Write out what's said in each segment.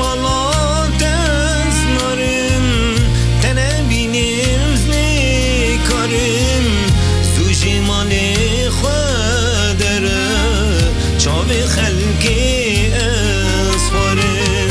حالات نارم تنبینیم زنی کارم زوجی مالی خودره چاوی خلقی اسفارم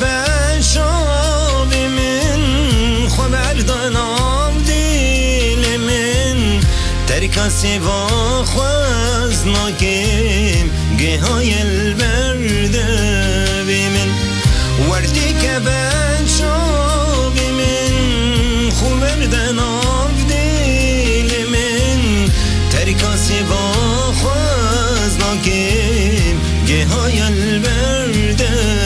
ben şavimin Xeberdanam dilimin Terka siva xwaz nakim Gehaj elberdevimin Werdi ke ben şavimin Xeberdanam dilimin Terka siva xwaz nakim Gehaj elberdevimin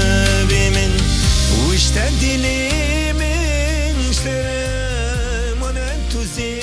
واشتد لي من شتري وانا انتوزي